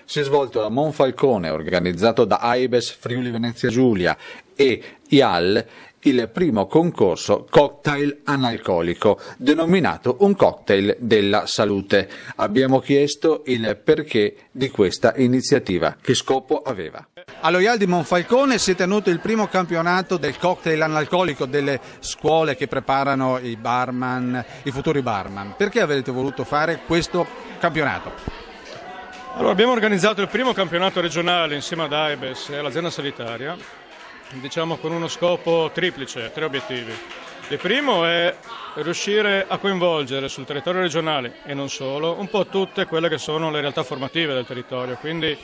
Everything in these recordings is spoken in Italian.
Si è svolto a Monfalcone, organizzato da AIBES Friuli Venezia Giulia e IAL, il primo concorso cocktail analcolico, denominato un cocktail della salute. Abbiamo chiesto il perché di questa iniziativa, che scopo aveva. Allo IAL di Monfalcone si è tenuto il primo campionato del cocktail analcolico delle scuole che preparano i barman, i futuri barman. Perché avete voluto fare questo campionato? Allora, abbiamo organizzato il primo campionato regionale insieme ad AIBES e all'azienda sanitaria, diciamo con uno scopo triplice, 3 obiettivi. Il primo è riuscire a coinvolgere sul territorio regionale e non solo un po' tutte quelle che sono le realtà formative del territorio, quindi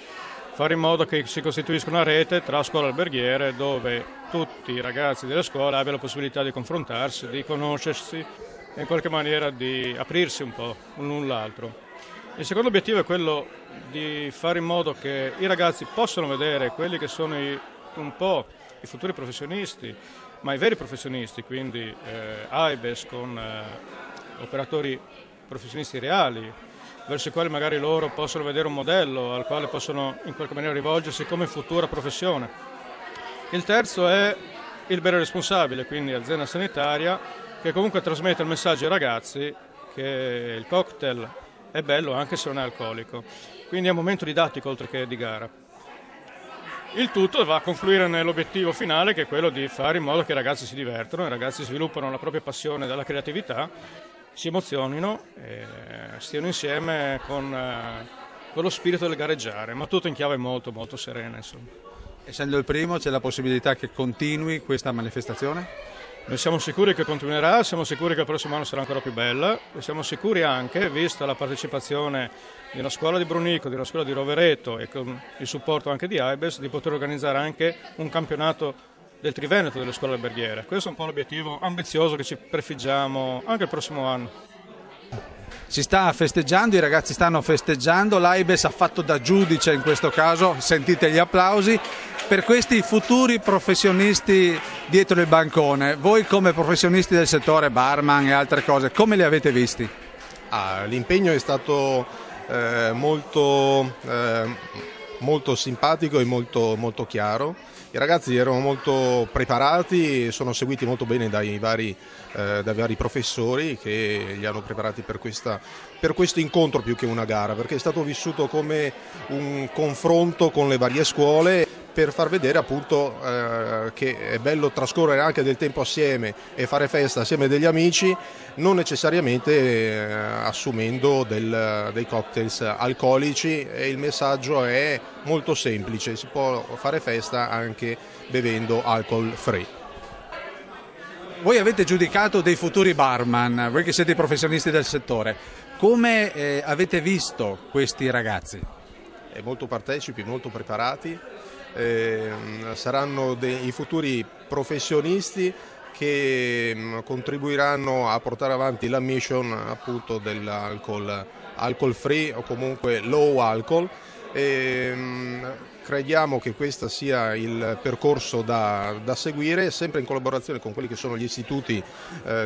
fare in modo che si costituisca una rete tra scuole alberghiere dove tutti i ragazzi delle scuole abbiano la possibilità di confrontarsi, di conoscersi e in qualche maniera di aprirsi un po' l'un l'altro. Il secondo obiettivo è quello di fare in modo che i ragazzi possano vedere quelli che sono un po' i futuri professionisti, ma i veri professionisti, quindi AIBES con operatori professionisti reali, verso i quali magari loro possono vedere un modello al quale possono in qualche maniera rivolgersi come futura professione. Il terzo è il bere responsabile, quindi azienda sanitaria, che comunque trasmette il messaggio ai ragazzi che il cocktail è bello anche se non è alcolico, quindi è un momento didattico oltre che di gara. Il tutto va a confluire nell'obiettivo finale, che è quello di fare in modo che i ragazzi si divertano, i ragazzi sviluppano la propria passione dalla creatività, si emozionino e stiano insieme con lo spirito del gareggiare, ma tutto in chiave molto molto serena, insomma. Essendo il primo, c'è la possibilità che continui questa manifestazione? Noi siamo sicuri che continuerà, siamo sicuri che il prossimo anno sarà ancora più bella e siamo sicuri anche, vista la partecipazione di una scuola di Brunico, di una scuola di Rovereto e con il supporto anche di AIBES, di poter organizzare anche un campionato del Triveneto delle scuole alberghiere. Questo è un po' l'obiettivo ambizioso che ci prefiggiamo anche il prossimo anno. Si sta festeggiando, i ragazzi stanno festeggiando, l'AIBES ha fatto da giudice in questo caso, sentite gli applausi, per questi futuri professionisti dietro il bancone. Voi come professionisti del settore, barman e altre cose, come li avete visti? L'impegno è stato molto simpatico e molto chiaro. I ragazzi erano molto preparati e sono seguiti molto bene dai vari professori che li hanno preparati per questo incontro più che una gara, perché è stato vissuto come un confronto con le varie scuole per far vedere appunto che è bello trascorrere anche del tempo assieme e fare festa assieme degli amici, non necessariamente assumendo dei cocktails alcolici, e il messaggio è molto semplice: si può fare festa anche bevendo alcol free. Voi avete giudicato dei futuri barman, voi che siete i professionisti del settore, come avete visto questi ragazzi? Molto partecipi, molto preparati. Saranno i futuri professionisti che contribuiranno a portare avanti la mission appunto dell'alcol free o comunque low alcol. Crediamo che questo sia il percorso da seguire, sempre in collaborazione con quelli che sono gli istituti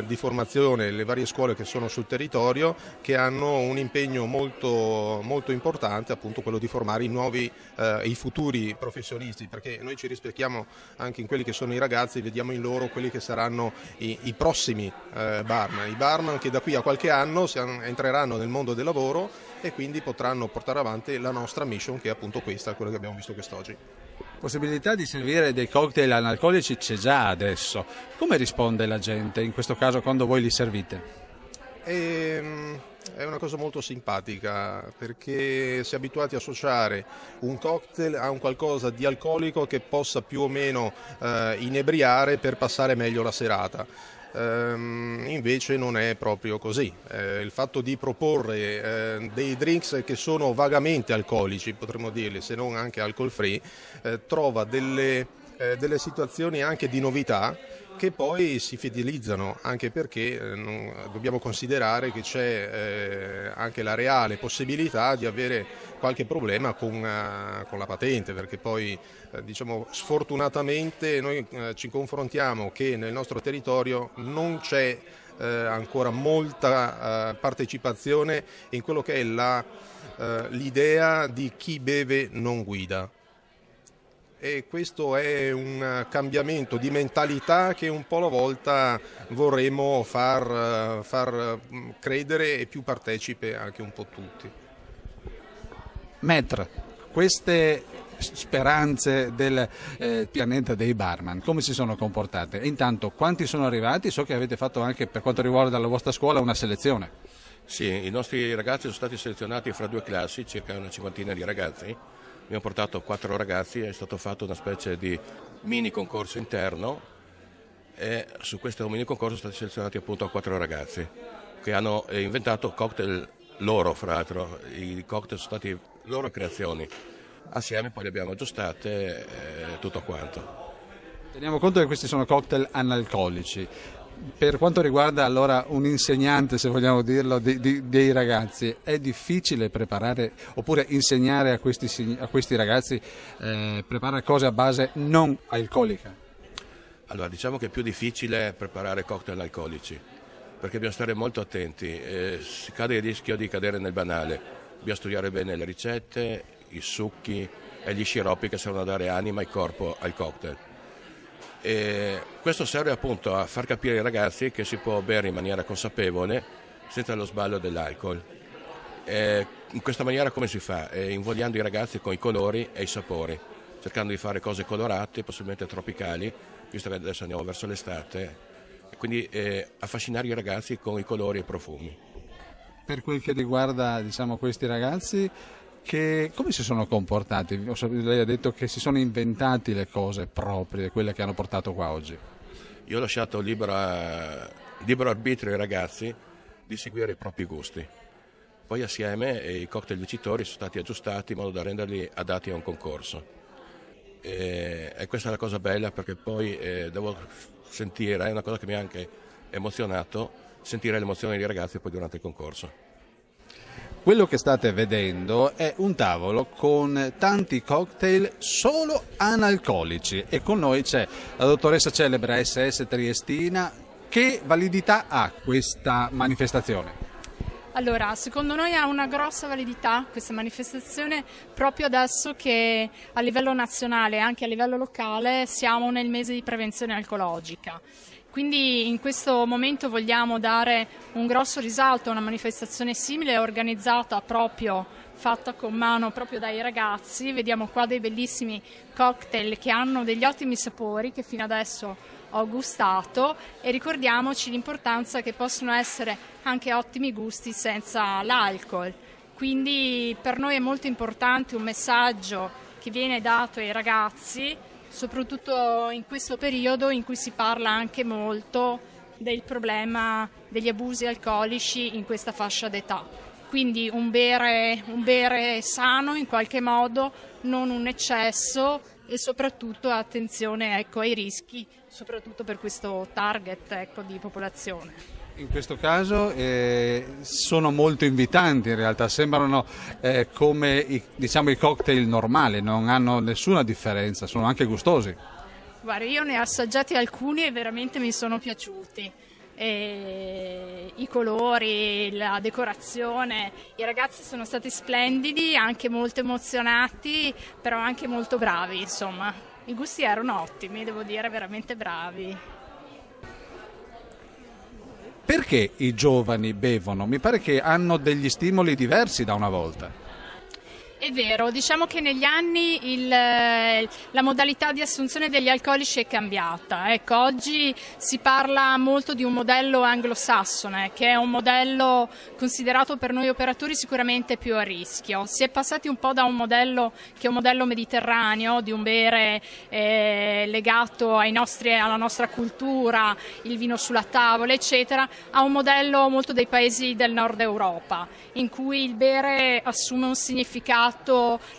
di formazione, le varie scuole che sono sul territorio, che hanno un impegno molto importante, appunto quello di formare i futuri professionisti, perché noi ci rispecchiamo anche in quelli che sono i ragazzi, vediamo in loro quelli che saranno i prossimi barman, i barman che da qui a qualche anno entreranno nel mondo del lavoro e quindi potranno portare avanti la nostra mission, che è appunto questa, quello che abbiamo visto quest'oggi. Possibilità di servire dei cocktail analcolici c'è già adesso. Come risponde la gente in questo caso quando voi li servite? È una cosa molto simpatica, perché si è abituati a associare un cocktail a un qualcosa di alcolico che possa più o meno inebriare per passare meglio la serata. Invece non è proprio così. Il fatto di proporre dei drinks che sono vagamente alcolici, potremmo dirli, se non anche alcol free, trova delle situazioni anche di novità che poi si fidelizzano, anche perché dobbiamo considerare che c'è anche la reale possibilità di avere qualche problema con la patente, perché poi diciamo sfortunatamente noi ci confrontiamo che nel nostro territorio non c'è ancora molta partecipazione in quello che è l'idea di chi beve non guida. E questo è un cambiamento di mentalità che un po' alla volta vorremmo far credere e più partecipe anche un po' tutti. Maître, queste speranze del pianeta dei barman, come si sono comportate? E intanto, quanti sono arrivati? So che avete fatto anche, per quanto riguarda la vostra scuola, una selezione. Sì, i nostri ragazzi sono stati selezionati fra 2 classi, circa una cinquantina di ragazzi. Abbiamo portato 4 ragazzi, è stato fatto una specie di mini concorso interno e su questo mini concorso sono stati selezionati appunto 4 ragazzi che hanno inventato cocktail loro, fra l'altro. I cocktail sono stati loro creazioni. Assieme poi le abbiamo aggiustate tutto quanto. Teniamo conto che questi sono cocktail analcolici. Per quanto riguarda allora un insegnante, se vogliamo dirlo, dei ragazzi, è difficile preparare oppure insegnare a questi ragazzi preparare cose a base non alcolica? Allora, diciamo che è più difficile preparare cocktail alcolici, perché bisogna stare molto attenti, si cade il rischio di cadere nel banale, bisogna studiare bene le ricette, i succhi e gli sciroppi che servono a dare anima e corpo al cocktail. E questo serve appunto a far capire ai ragazzi che si può bere in maniera consapevole senza lo sballo dell'alcol. In questa maniera come si fa? Invogliando i ragazzi con i colori e i sapori, cercando di fare cose colorate, possibilmente tropicali, visto che adesso andiamo verso l'estate, e quindi affascinare i ragazzi con i colori e i profumi. Per quel che riguarda, diciamo, questi ragazzi, come si sono comportati? Lei ha detto che si sono inventati le cose proprie, quelle che hanno portato qua oggi. Io ho lasciato libero arbitrio ai ragazzi di seguire i propri gusti. Poi assieme i cocktail vincitori sono stati aggiustati in modo da renderli adatti a un concorso. E questa è la cosa bella, perché poi devo sentire, è una cosa che mi ha anche emozionato, sentire l'emozione dei ragazzi poi durante il concorso. Quello che state vedendo è un tavolo con tanti cocktail solo analcolici e con noi c'è la dottoressa celebre SS Triestina. Che validità ha questa manifestazione? Allora, secondo noi ha una grossa validità questa manifestazione proprio adesso che a livello nazionale e anche a livello locale siamo nel mese di prevenzione alcologica. Quindi in questo momento vogliamo dare un grosso risalto a una manifestazione simile organizzata proprio, fatta con mano proprio dai ragazzi. Vediamo qua dei bellissimi cocktail che hanno degli ottimi sapori che fino adesso ho gustato e ricordiamoci l'importanza che possono essere anche ottimi gusti senza l'alcol. Quindi per noi è molto importante un messaggio che viene dato ai ragazzi, soprattutto in questo periodo in cui si parla anche molto del problema degli abusi alcolici in questa fascia d'età. Quindi un bere sano in qualche modo, non un eccesso e soprattutto attenzione, ecco, ai rischi, soprattutto per questo target, ecco, di popolazione. In questo caso sono molto invitanti, in realtà sembrano come i cocktail normali, non hanno nessuna differenza, sono anche gustosi. Guarda, io ne ho assaggiati alcuni e veramente mi sono piaciuti. I colori, la decorazione, i ragazzi sono stati splendidi, anche molto emozionati, però anche molto bravi, insomma. I gusti erano ottimi, devo dire, veramente bravi. Perché i giovani bevono? Mi pare che hanno degli stimoli diversi da una volta. È vero, diciamo che negli anni la modalità di assunzione degli alcolici è cambiata. Ecco, oggi si parla molto di un modello anglosassone, che è un modello considerato per noi operatori sicuramente più a rischio. Si è passati un po' da un modello che è un modello mediterraneo, di un bere legato alla nostra cultura, il vino sulla tavola, eccetera, a un modello molto dei paesi del nord Europa, in cui il bere assume un significato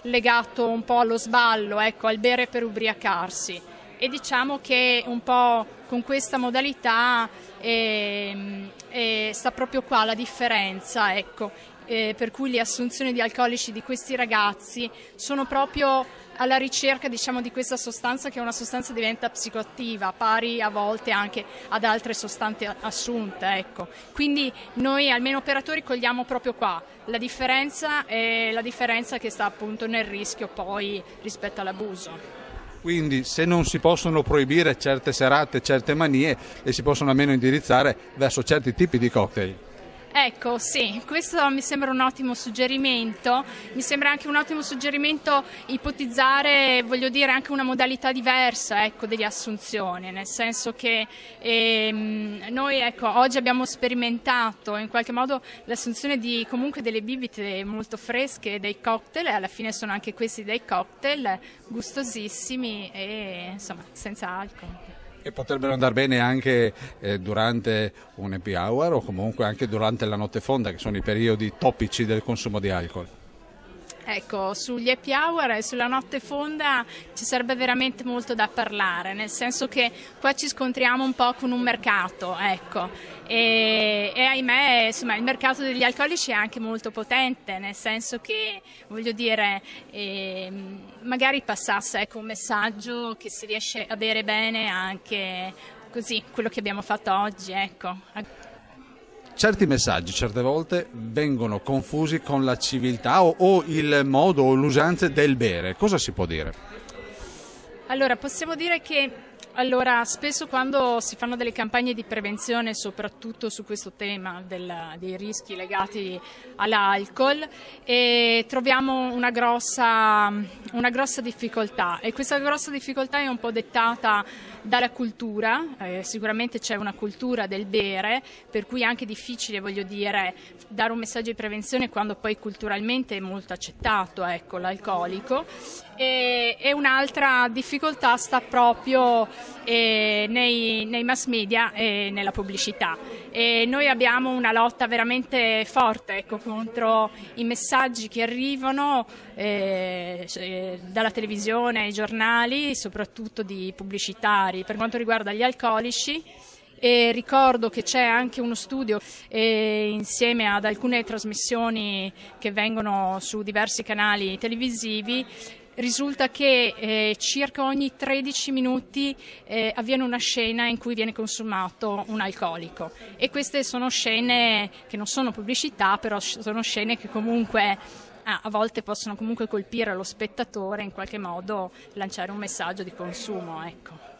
legato un po' allo sballo, ecco, al bere per ubriacarsi. e diciamo che un po' con questa modalità sta proprio qua la differenza, ecco. Per cui le assunzioni di alcolici di questi ragazzi sono proprio alla ricerca, diciamo, di questa sostanza, che è una sostanza che diventa psicoattiva, pari a volte anche ad altre sostanze assunte, ecco. Quindi noi almeno operatori cogliamo proprio qua la differenza, e la differenza che sta appunto nel rischio poi rispetto all'abuso. Quindi se non si possono proibire certe serate, certe manie, le si possono almeno indirizzare verso certi tipi di cocktail. Ecco, sì, questo mi sembra un ottimo suggerimento, mi sembra anche un ottimo suggerimento ipotizzare, voglio dire, anche una modalità diversa, ecco, delle assunzioni, nel senso che noi, ecco, oggi abbiamo sperimentato in qualche modo l'assunzione di comunque delle bibite molto fresche, dei cocktail, e alla fine sono anche questi dei cocktail gustosissimi e insomma senza alcol. E potrebbero andare bene anche durante un happy hour o comunque anche durante la notte fonda, che sono i periodi topici del consumo di alcol. Ecco, sugli happy hour e sulla notte fonda ci sarebbe veramente molto da parlare, nel senso che qua ci scontriamo un po' con un mercato, ecco, e ahimè, insomma, il mercato degli alcolici è anche molto potente, nel senso che, voglio dire, magari passasse, ecco, un messaggio che si riesce a bere bene anche così, quello che abbiamo fatto oggi, ecco. Certi messaggi certe volte vengono confusi con la civiltà o il modo o l'usanza del bere. Cosa si può dire? Allora, possiamo dire che spesso quando si fanno delle campagne di prevenzione, soprattutto su questo tema dei rischi legati all'alcol, troviamo una grossa difficoltà, e questa grossa difficoltà è un po' dettata dalla cultura. Sicuramente c'è una cultura del bere, per cui è anche difficile, voglio dire, dare un messaggio di prevenzione quando poi culturalmente è molto accettato, ecco, l'alcolico. E un'altra difficoltà sta proprio nei mass media e nella pubblicità. E noi abbiamo una lotta veramente forte, ecco, contro i messaggi che arrivano dalla televisione ai giornali, soprattutto di pubblicitari per quanto riguarda gli alcolici. E ricordo che c'è anche uno studio insieme ad alcune trasmissioni che vengono su diversi canali televisivi. Risulta che circa ogni 13 minuti avviene una scena in cui viene consumato un alcolico, e queste sono scene che non sono pubblicità, però sono scene che comunque a volte possono comunque colpire lo spettatore e in qualche modo lanciare un messaggio di consumo, ecco.